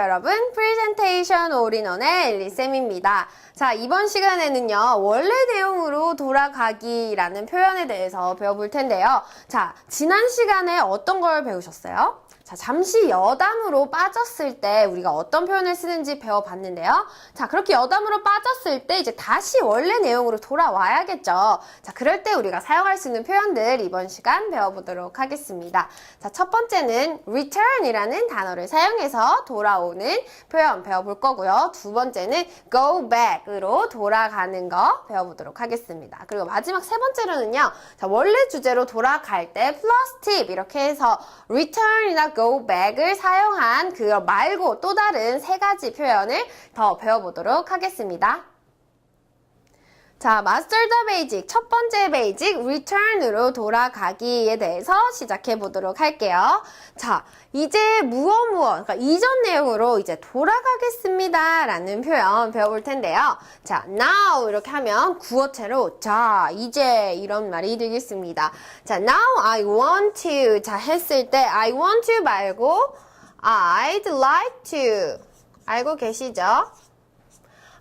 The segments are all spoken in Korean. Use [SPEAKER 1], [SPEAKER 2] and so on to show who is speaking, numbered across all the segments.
[SPEAKER 1] 여러분. 프레젠테이션 올인원의 엘리쌤입니다. 자, 이번 시간에는요, 원래 내용으로 돌아가기라는 표현에 대해서 배워볼 텐데요. 자, 지난 시간에 어떤 걸 배우셨어요? 자, 잠시 여담으로 빠졌을 때 우리가 어떤 표현을 쓰는지 배워봤는데요. 자, 그렇게 여담으로 빠졌을 때 이제 다시 원래 내용으로 돌아와야겠죠. 자, 그럴 때 우리가 사용할 수 있는 표현들 이번 시간 배워보도록 하겠습니다. 자, 첫 번째는 return이라는 단어를 사용해서 돌아오는 표현 배워볼 거고요. 두 번째는 go back으로 돌아가는 거 배워보도록 하겠습니다. 그리고 마지막 세 번째로는요. 자, 원래 주제로 돌아갈 때 plus tip 이렇게 해서 return이나 go back을 사용한 그거 말고 또 다른 세 가지 표현을 더 배워보도록 하겠습니다. 자, master the basic. 첫 번째 베이직, return으로 돌아가기에 대해서 시작해 보도록 할게요. 자, 이제 그러니까 이전 내용으로 이제 돌아가겠습니다 라는 표현 배워볼 텐데요. 자, now 이렇게 하면 구어체로 자, 이제 이런 말이 되겠습니다. 자, now I want to. 자, 했을 때 I want to 말고 I'd like to. 알고 계시죠?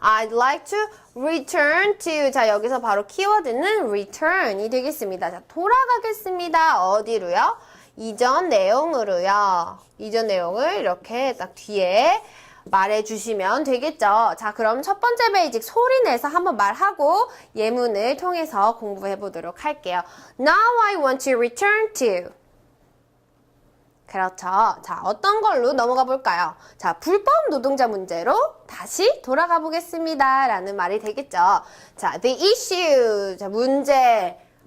[SPEAKER 1] I'd like to return to. 자, 여기서 바로 키워드는 return이 되겠습니다. 자, 돌아가겠습니다. 어디로요? 이전 내용으로요. 이전 내용을 이렇게 딱 뒤에 말해주시면 되겠죠. 자, 그럼 첫 번째 베이직 소리 내서 한번 말하고 예문을 통해서 공부해 보도록 할게요. Now I want to return to. 그렇죠. 자, 어떤 걸로 넘어가 볼까요? 자, 불법 노동자 문제로 다시 돌아가 보겠습니다. 라는 말이 되겠죠. 자, the issue. 자,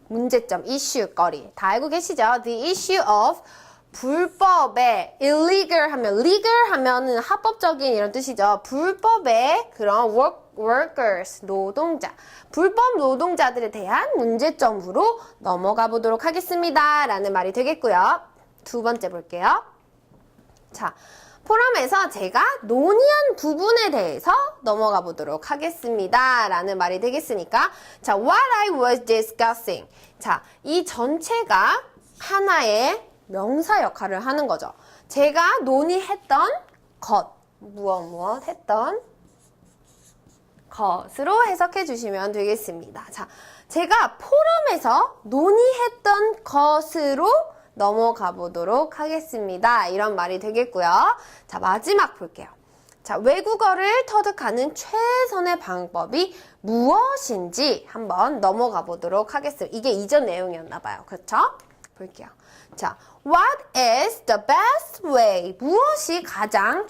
[SPEAKER 1] 문제점, 이슈거리. 다 알고 계시죠? The issue of 불법의 illegal 하면, legal 하면은 합법적인 이런 뜻이죠. 불법의 그런 workers, 노동자. 불법 노동자들에 대한 문제점으로 넘어가 보도록 하겠습니다. 라는 말이 되겠고요. 두 번째 볼게요. 자, 포럼에서 제가 논의한 부분에 대해서 넘어가 보도록 하겠습니다. 라는 말이 되겠으니까, 자, what I was discussing. 자, 이 전체가 하나의 명사 역할을 하는 거죠. 제가 논의했던 것, 무엇 했던 것으로 해석해 주시면 되겠습니다. 자, 제가 포럼에서 논의했던 것으로 넘어가 보도록 하겠습니다. 이런 말이 되겠고요. 자, 마지막 볼게요. 자, 외국어를 터득하는 최선의 방법이 무엇인지 한번 넘어가 보도록 하겠습니다. 이게 이전 내용이었나 봐요. 그렇죠? 볼게요. 자, what is the best way? 무엇이 가장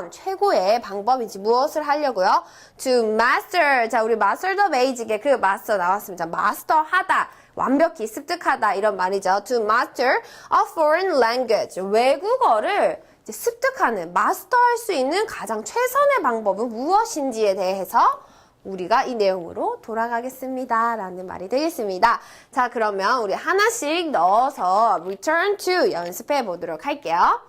[SPEAKER 1] 최고의 방법인지 무엇을 하려고요? To master. 자, 우리 master the basic의 그 master 나왔습니다. 마스터하다. 완벽히 습득하다 이런 말이죠. To master a foreign language. 외국어를 이제 습득하는, 마스터할 수 있는 가장 최선의 방법은 무엇인지에 대해서 우리가 이 내용으로 돌아가겠습니다. 라는 말이 되겠습니다. 자, 그러면 우리 하나씩 넣어서 return to 연습해 보도록 할게요.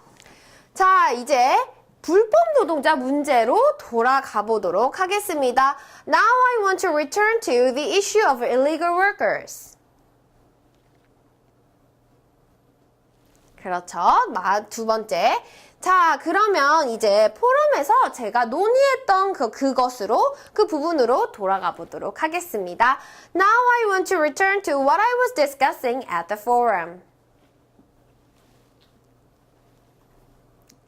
[SPEAKER 1] 자, 이제 불법 노동자 문제로 돌아가 보도록 하겠습니다. Now I want to return to the issue of illegal workers. 그렇죠. 두 번째. 자, 그러면 이제 포럼에서 제가 논의했던 그것으로, 그 부분으로 돌아가 보도록 하겠습니다. Now I want to return to what I was discussing at the forum.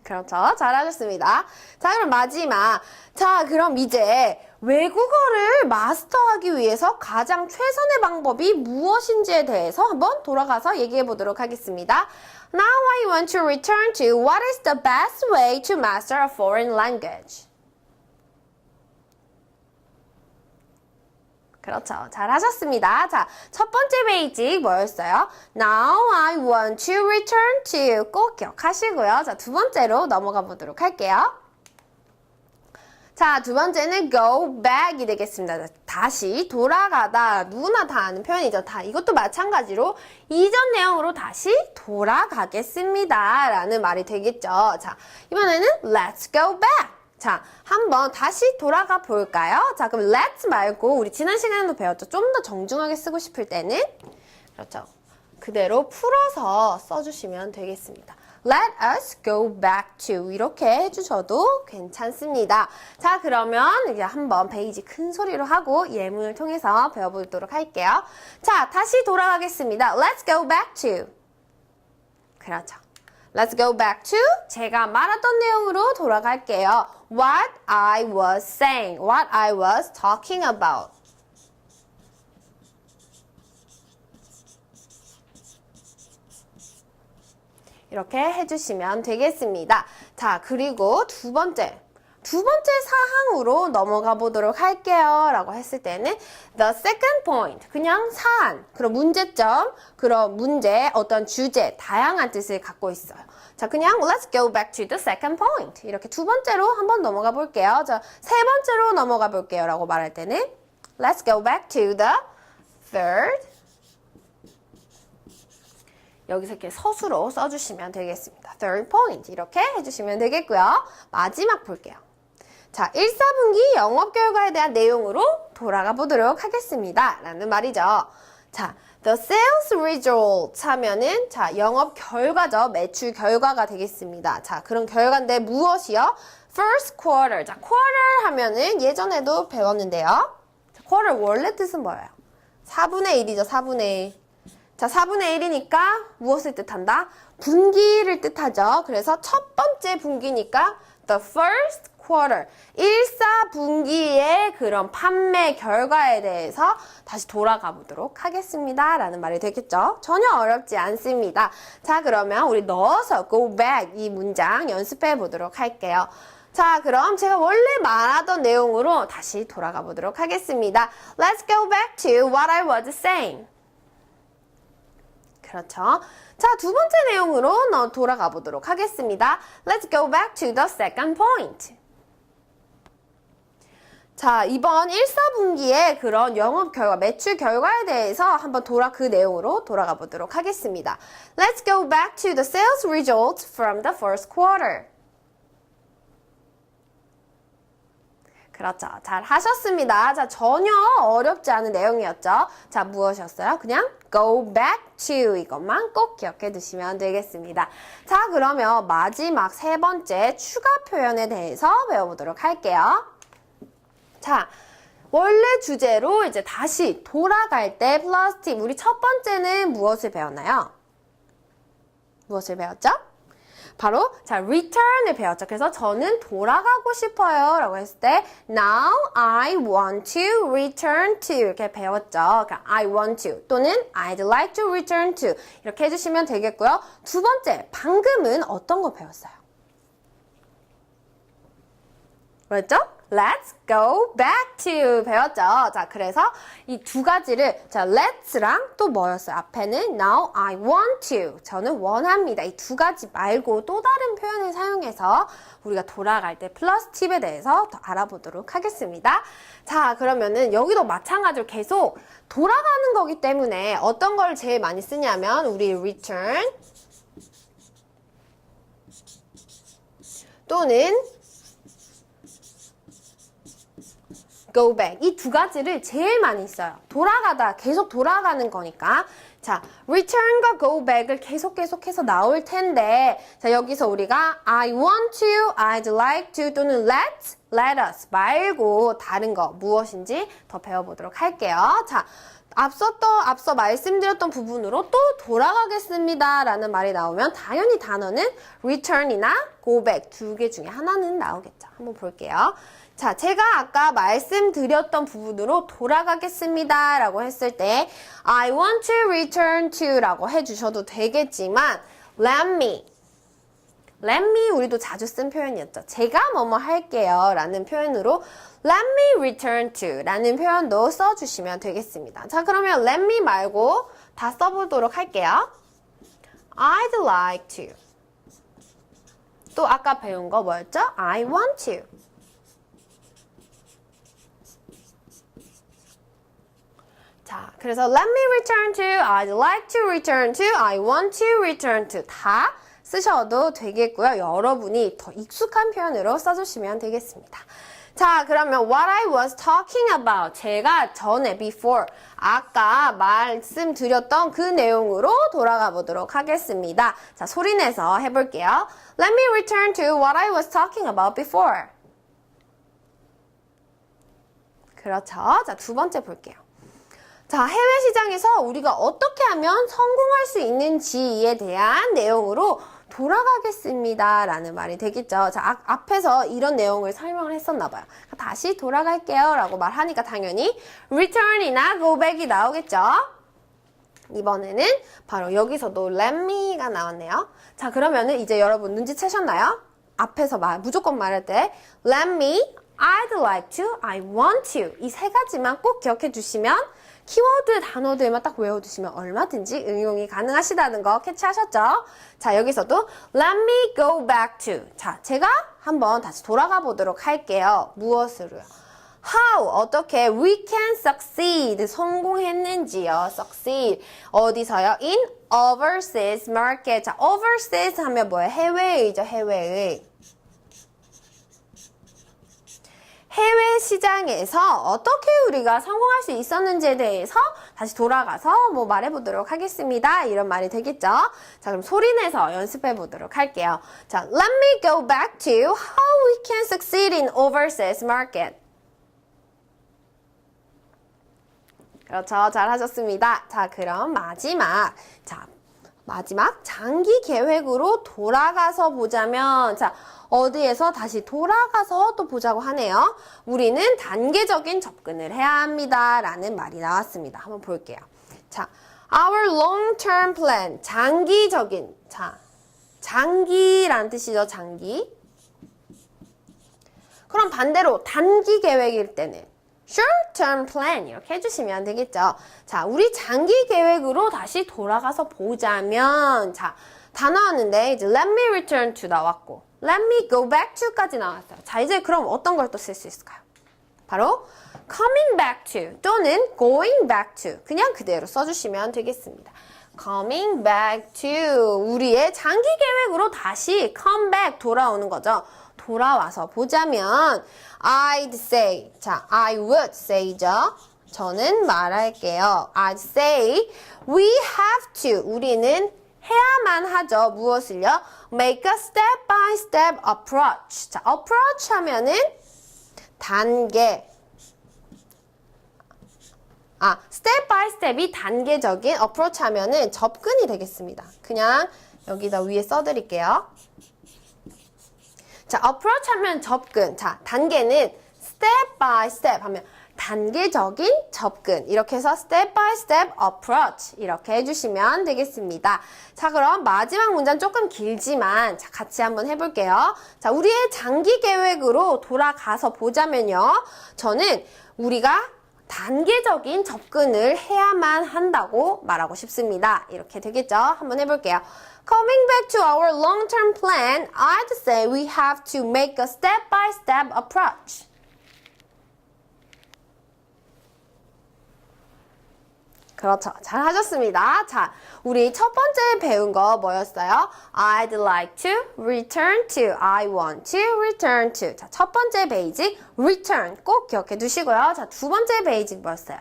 [SPEAKER 1] 그렇죠. 잘하셨습니다. 자, 그럼 마지막. 자, 그럼 이제 외국어를 마스터하기 위해서 가장 최선의 방법이 무엇인지에 대해서 한번 돌아가서 얘기해 보도록 하겠습니다. Now I want to return to what is the best way to master a foreign language. 그렇죠. 잘하셨습니다. 자, 첫 번째 베이직 뭐였어요? Now I want to return to. 꼭 기억하시고요. 자, 두 번째로 넘어가 보도록 할게요. 자, 두 번째는 go back이 되겠습니다. 다시 돌아가다. 누구나 다 아는 표현이죠. 이것도 마찬가지로 이전 내용으로 다시 돌아가겠습니다. 라는 말이 되겠죠. 자, 이번에는 let's go back. 자, 한번 다시 돌아가 볼까요? 자, 그럼 let's 말고 우리 지난 시간에도 배웠죠. 좀 더 정중하게 쓰고 싶을 때는 그렇죠. 그대로 풀어서 써주시면 되겠습니다. Let us go back to 이렇게 해주셔도 괜찮습니다. 자, 그러면 이제 한번 페이지 큰 소리로 하고 예문을 통해서 배워보도록 할게요. 자, 다시 돌아가겠습니다. Let's go back to. 그렇죠. Let's go back to 제가 말했던 내용으로 돌아갈게요. What I was saying, what I was talking about. 이렇게 해주시면 되겠습니다. 자, 그리고 두 번째 사항으로 넘어가 보도록 할게요. 라고 했을 때는 the second point, 그냥 사안, 그런 문제점, 그런 문제, 어떤 주제, 다양한 뜻을 갖고 있어요. 자, 그냥 let's go back to the second point. 이렇게 두 번째로 한번 넘어가 볼게요. 자, 세 번째로 넘어가 볼게요. 라고 말할 때는 let's go back to the third. 여기서 이렇게 서술어 써주시면 되겠습니다. third point 이렇게 해주시면 되겠고요. 마지막 볼게요. 자, 1사분기 영업 결과에 대한 내용으로 돌아가 보도록 하겠습니다. 라는 말이죠. 자, the sales results 하면은 자, 영업 결과죠. 매출 결과가 되겠습니다. 자, 그런 결과인데 무엇이요? first quarter. 자, quarter 하면은 예전에도 배웠는데요. 자, quarter 원래 뜻은 뭐예요? 4분의 1이죠. 4분의 1. 자, 4분의 1이니까 무엇을 뜻한다? 분기를 뜻하죠. 그래서 첫 번째 분기니까 the first quarter, 1사분기의 그런 판매 결과에 대해서 다시 돌아가 보도록 하겠습니다. 라는 말이 되겠죠. 전혀 어렵지 않습니다. 자, 그러면 우리 넣어서 go back 이 문장 연습해 보도록 할게요. 자, 그럼 제가 원래 말하던 내용으로 다시 돌아가 보도록 하겠습니다. Let's go back to what I was saying. 그렇죠. 자, 두 번째 내용으로 돌아가 보도록 하겠습니다. Let's go back to the second point. 자, 이번 1사분기의 그런 영업 결과, 매출 결과에 대해서 한번 그 내용으로 돌아가 보도록 하겠습니다. Let's go back to the sales results from the first quarter. 그렇죠. 잘 하셨습니다. 자, 전혀 어렵지 않은 내용이었죠. 자, 무엇이었어요? 그냥 go back to 이것만 꼭 기억해 두시면 되겠습니다. 자, 그러면 마지막 세 번째 추가 표현에 대해서 배워보도록 할게요. 자, 원래 주제로 이제 다시 돌아갈 때 플러스 팁. 우리 첫 번째는 무엇을 배웠나요? 무엇을 배웠죠? 바로 자 return을 배웠죠. 그래서 저는 돌아가고 싶어요 라고 했을 때 now I want to return to 이렇게 배웠죠. 그러니까 I want to 또는 I'd like to return to 이렇게 해주시면 되겠고요. 두 번째, 방금은 어떤 거 배웠어요? 뭐였죠? Let's go back to 배웠죠. 자, 그래서 이 두 가지를 자, let's랑 또 뭐였어요? 앞에는 now I want to. 저는 원합니다. 이 두 가지 말고 또 다른 표현을 사용해서 우리가 돌아갈 때 플러스 팁에 대해서 더 알아보도록 하겠습니다. 자, 그러면은 여기도 마찬가지로 계속 돌아가는 거기 때문에 어떤 걸 제일 많이 쓰냐면 우리 return 또는 go back 이 두 가지를 제일 많이 써요. 돌아가다 계속 돌아가는 거니까 자 return과 go back을 계속해서 나올 텐데 자 여기서 우리가 I want to, I'd like to 또는 let us 말고 다른 거 무엇인지 더 배워보도록 할게요. 자 앞서 말씀드렸던 부분으로 또 돌아가겠습니다 라는 말이 나오면 당연히 단어는 return이나 go back 두 개 중에 하나는 나오겠죠. 한번 볼게요. 자, 제가 아까 말씀드렸던 부분으로 돌아가겠습니다 라고 했을 때 I want to return to 라고 해주셔도 되겠지만 let me 우리도 자주 쓴 표현이었죠. 제가 뭐뭐 할게요 라는 표현으로 let me return to 라는 표현도 써주시면 되겠습니다. 자, 그러면 let me 말고 다 써보도록 할게요. I'd like to 또 아까 배운 거 뭐였죠? I want to 자, 그래서 let me return to, I'd like to return to, I want to return to 다 쓰셔도 되겠고요. 여러분이 더 익숙한 표현으로 써주시면 되겠습니다. 자, 그러면 what I was talking about. 제가 전에 before 아까 말씀드렸던 그 내용으로 돌아가 보도록 하겠습니다. 자, 소리내서 해볼게요. Let me return to what I was talking about before. 그렇죠. 자, 두 번째 볼게요. 자, 해외 시장에서 우리가 어떻게 하면 성공할 수 있는지에 대한 내용으로 돌아가겠습니다 라는 말이 되겠죠. 자, 앞에서 이런 내용을 설명을 했었나 봐요. 다시 돌아갈게요 라고 말하니까 당연히 return이나 go back이 나오겠죠. 이번에는 바로 여기서도 let me가 나왔네요. 자, 그러면은 이제 여러분 눈치채셨나요? 앞에서 무조건 말할 때 let me, I'd like to, I want to 이 세 가지만 꼭 기억해 주시면 키워드 단어들만 딱 외워두시면 얼마든지 응용이 가능하시다는 거 캐치하셨죠? 자, 여기서도 let me go back to. 자, 제가 한번 다시 돌아가 보도록 할게요. 무엇으로요? How, 어떻게 we can succeed, 성공했는지요. succeed, 어디서요? In overseas market. 자, overseas 하면 뭐예요? 해외의죠, 해외의. 해외 시장에서 어떻게 우리가 성공할 수 있었는지에 대해서 다시 돌아가서 말해보도록 하겠습니다. 이런 말이 되겠죠? 자, 그럼 소리내서 연습해보도록 할게요. 자, let me go back to how we can succeed in overseas market. 그렇죠. 잘하셨습니다. 자, 그럼 마지막 장기 계획으로 돌아가서 보자면, 자, 어디에서 다시 돌아가서 또 보자고 하네요. 우리는 단계적인 접근을 해야 합니다. 라는 말이 나왔습니다. 한번 볼게요. 자, our long-term plan. 장기적인. 자, 장기라는 뜻이죠. 장기. 그럼 반대로 단기 계획일 때는 short-term plan 이렇게 해주시면 되겠죠. 자, 우리 장기 계획으로 다시 돌아가서 보자면, 자, 다 나왔는데 이제 let me return to 나왔고 let me go back to까지 나왔어요. 자, 이제 그럼 어떤 걸 또 쓸 수 있을까요? 바로 coming back to 또는 going back to 그냥 그대로 써주시면 되겠습니다. coming back to 우리의 장기 계획으로 다시 come back 돌아오는 거죠. 돌아와서 보자면 I'd say, 자, I would say죠. 저는 말할게요. I'd say we have to 우리는 해야만 하죠. 무엇을요? Make a step-by-step approach. 자, approach 하면은 단계. step-by-step이 단계적인 approach 하면은 접근이 되겠습니다. 그냥 여기다 위에 써드릴게요. 자, approach 하면 접근. 자, 단계는 step-by-step 하면 단계적인 접근. 이렇게 해서 step by step approach 이렇게 해주시면 되겠습니다. 자, 그럼 마지막 문장 조금 길지만 자, 같이 한번 해볼게요. 자, 우리의 장기 계획으로 돌아가서 보자면요. 저는 우리가 단계적인 접근을 해야만 한다고 말하고 싶습니다. 이렇게 되겠죠? 한번 해볼게요. Coming back to our long-term plan, I'd say we have to make a step-by-step approach. 그렇죠. 잘하셨습니다. 자, 우리 첫 번째 배운 거 뭐였어요? I'd like to return to, I want to return to. 자, 첫 번째 베이직 return 꼭 기억해 두시고요. 자, 두 번째 베이직 뭐였어요?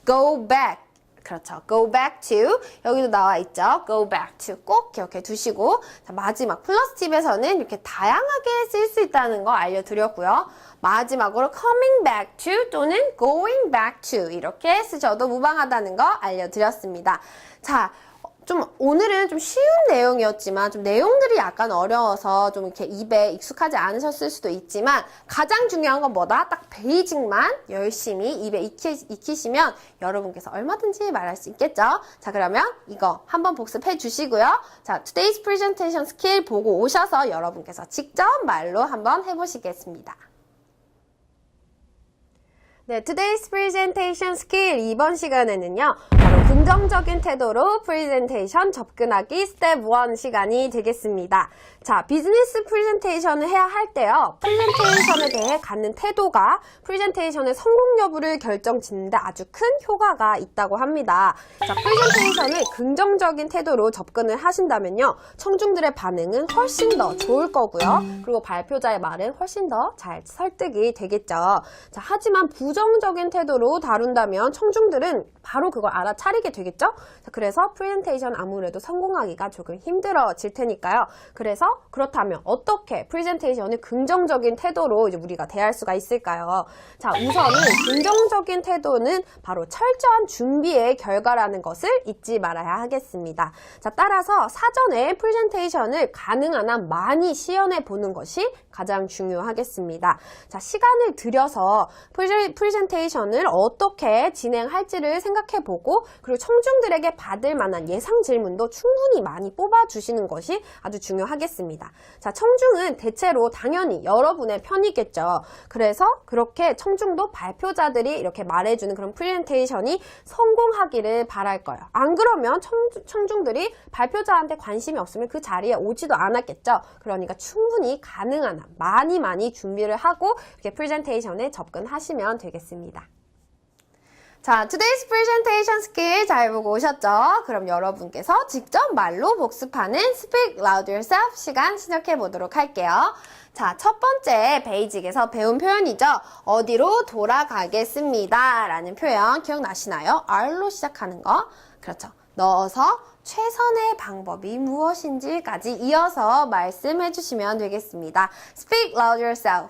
[SPEAKER 1] go back. 그렇죠. go back to 여기도 나와 있죠. go back to 꼭 기억해 두시고 자, 마지막 플러스 팁에서는 이렇게 다양하게 쓸 수 있다는 거 알려드렸고요. 마지막으로 coming back to 또는 going back to 이렇게 쓰셔도 무방하다는 거 알려드렸습니다. 자, 좀 오늘은 좀 쉬운 내용이었지만 좀 내용들이 약간 어려워서 좀 이렇게 입에 익숙하지 않으셨을 수도 있지만 가장 중요한 건 뭐다? 딱 베이직만 열심히 입에 익히시면 여러분께서 얼마든지 말할 수 있겠죠? 자, 그러면 이거 한번 복습해 주시고요. 자, today's presentation skill 보고 오셔서 여러분께서 직접 말로 한번 해보시겠습니다. 네, today's presentation skill 이번 시간에는요. 바로 긍정적인 태도로 프레젠테이션 접근하기 스텝 1 시간이 되겠습니다. 자, 비즈니스 프레젠테이션을 해야 할 때요. 프레젠테이션에 대해 갖는 태도가 프레젠테이션의 성공 여부를 결정짓는데 아주 큰 효과가 있다고 합니다. 자, 프레젠테이션을 긍정적인 태도로 접근을 하신다면요. 청중들의 반응은 훨씬 더 좋을 거고요. 그리고 발표자의 말은 훨씬 더 잘 설득이 되겠죠. 자, 하지만 부정적인 태도로 다룬다면 청중들은 바로 그걸 알아차리게 되겠죠? 자, 그래서 프레젠테이션 아무래도 성공하기가 조금 힘들어질 테니까요. 그래서 그렇다면 어떻게 프레젠테이션을 긍정적인 태도로 이제 우리가 대할 수가 있을까요? 자, 우선은 긍정적인 태도는 바로 철저한 준비의 결과라는 것을 잊지 말아야 하겠습니다. 자, 따라서 사전에 프레젠테이션을 가능한 한 많이 시연해 보는 것이 가장 중요하겠습니다. 자, 시간을 들여서 프레젠테이션을 어떻게 진행할지를 생각해보고 그리고 청중들에게 받을 만한 예상 질문도 충분히 많이 뽑아주시는 것이 아주 중요하겠습니다. 자, 청중은 대체로 당연히 여러분의 편이겠죠. 그래서 그렇게 청중도 발표자들이 이렇게 말해주는 그런 프레젠테이션이 성공하기를 바랄 거예요. 안 그러면 청중들이 발표자한테 관심이 없으면 그 자리에 오지도 않았겠죠. 그러니까 충분히 가능한 한 많이 준비를 하고 이렇게 프레젠테이션에 접근하시면 되겠습니다. 자, today's presentation skill 잘 보고 오셨죠? 그럼 여러분께서 직접 말로 복습하는 Speak Loud Yourself 시간 시작해 보도록 할게요. 자, 첫 번째 베이직에서 배운 표현이죠. 어디로 돌아가겠습니다 라는 표현 기억나시나요? R로 시작하는 거. 그렇죠. 넣어서 최선의 방법이 무엇인지까지 이어서 말씀해 주시면 되겠습니다. Speak loud yourself.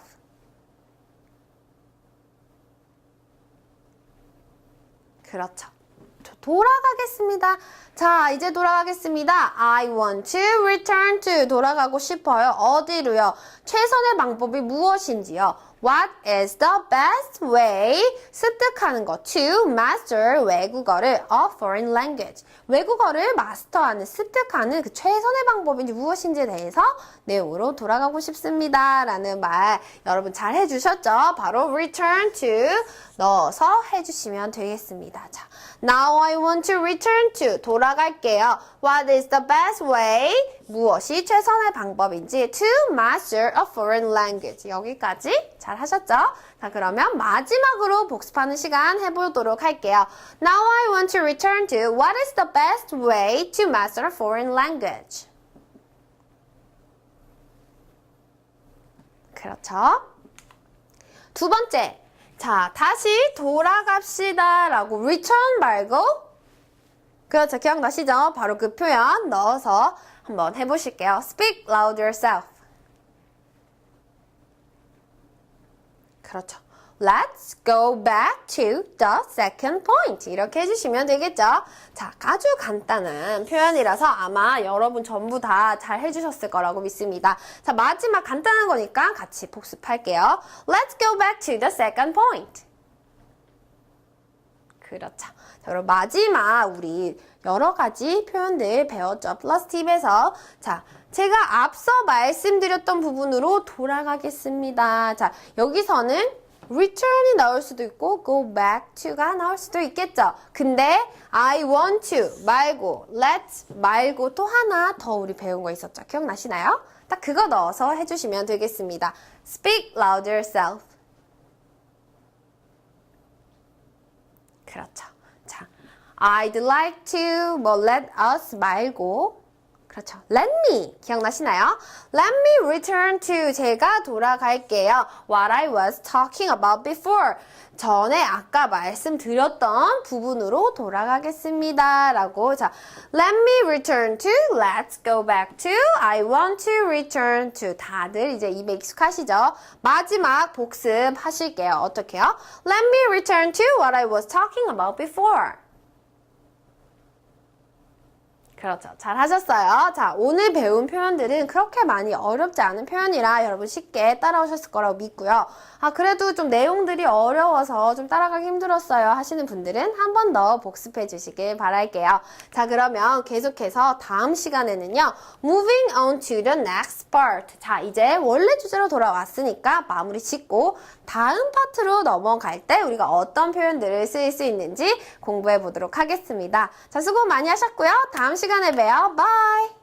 [SPEAKER 1] 그렇죠. 돌아가겠습니다. 자, 이제 돌아가겠습니다. I want to return to. 돌아가고 싶어요. 어디로요? 최선의 방법이 무엇인지요? What is the best way? 습득하는 것. To master 외국어를. A foreign language. 외국어를 마스터하는, 습득하는 그 최선의 방법인지 무엇인지에 대해서 내용으로 돌아가고 싶습니다. 라는 말 여러분 잘 해주셨죠? 바로 return to 넣어서 해주시면 되겠습니다. 자, now I want to return to. 돌아갈게요. What is the best way? 무엇이 최선의 방법인지 to master a foreign language. 여기까지 잘 하셨죠? 자, 그러면 마지막으로 복습하는 시간 해보도록 할게요. Now I want to return to what is the best way to master a foreign language. 그렇죠? 두 번째. 자, 다시 돌아갑시다 라고 return 말고 그렇죠. 기억나시죠? 바로 그 표현 넣어서 한번 해보실게요. Speak loud yourself. 그렇죠. Let's go back to the second point. 이렇게 해주시면 되겠죠? 자, 아주 간단한 표현이라서 아마 여러분 전부 다 잘 해주셨을 거라고 믿습니다. 자, 마지막 간단한 거니까 같이 복습할게요. Let's go back to the second point. 그렇죠. 자, 그럼 마지막 우리 여러 가지 표현들 배웠죠. 플러스 팁에서. 자, 제가 앞서 말씀드렸던 부분으로 돌아가겠습니다. 자, 여기서는 return이 나올 수도 있고 go back to가 나올 수도 있겠죠. 근데 I want to 말고 let's 말고 또 하나 더 우리 배운 거 있었죠. 기억나시나요? 딱 그거 넣어서 해주시면 되겠습니다. Speak loud yourself. 그렇죠. 자, I'd like to 뭐 let us 말고 그렇죠. Let me 기억나시나요? Let me return to 제가 돌아갈게요. What I was talking about before. 전에 아까 말씀드렸던 부분으로 돌아가겠습니다. 라고 자, Let me return to, let's go back to, I want to return to. 다들 이제 입에 익숙하시죠? 마지막 복습하실게요. 어떻게요? Let me return to what I was talking about before. 그렇죠. 잘 하셨어요. 자, 오늘 배운 표현들은 그렇게 많이 어렵지 않은 표현이라 여러분 쉽게 따라오셨을 거라고 믿고요. 아, 그래도 좀 내용들이 어려워서 좀 따라가기 힘들었어요 하시는 분들은 한 번 더 복습해 주시길 바랄게요. 자, 그러면 계속해서 다음 시간에는요. Moving on to the next part. 자, 이제 원래 주제로 돌아왔으니까 마무리 짓고 다음 파트로 넘어갈 때 우리가 어떤 표현들을 쓸 수 있는지 공부해 보도록 하겠습니다. 자, 수고 많이 하셨고요. 다음 시간에 봬요. 바이!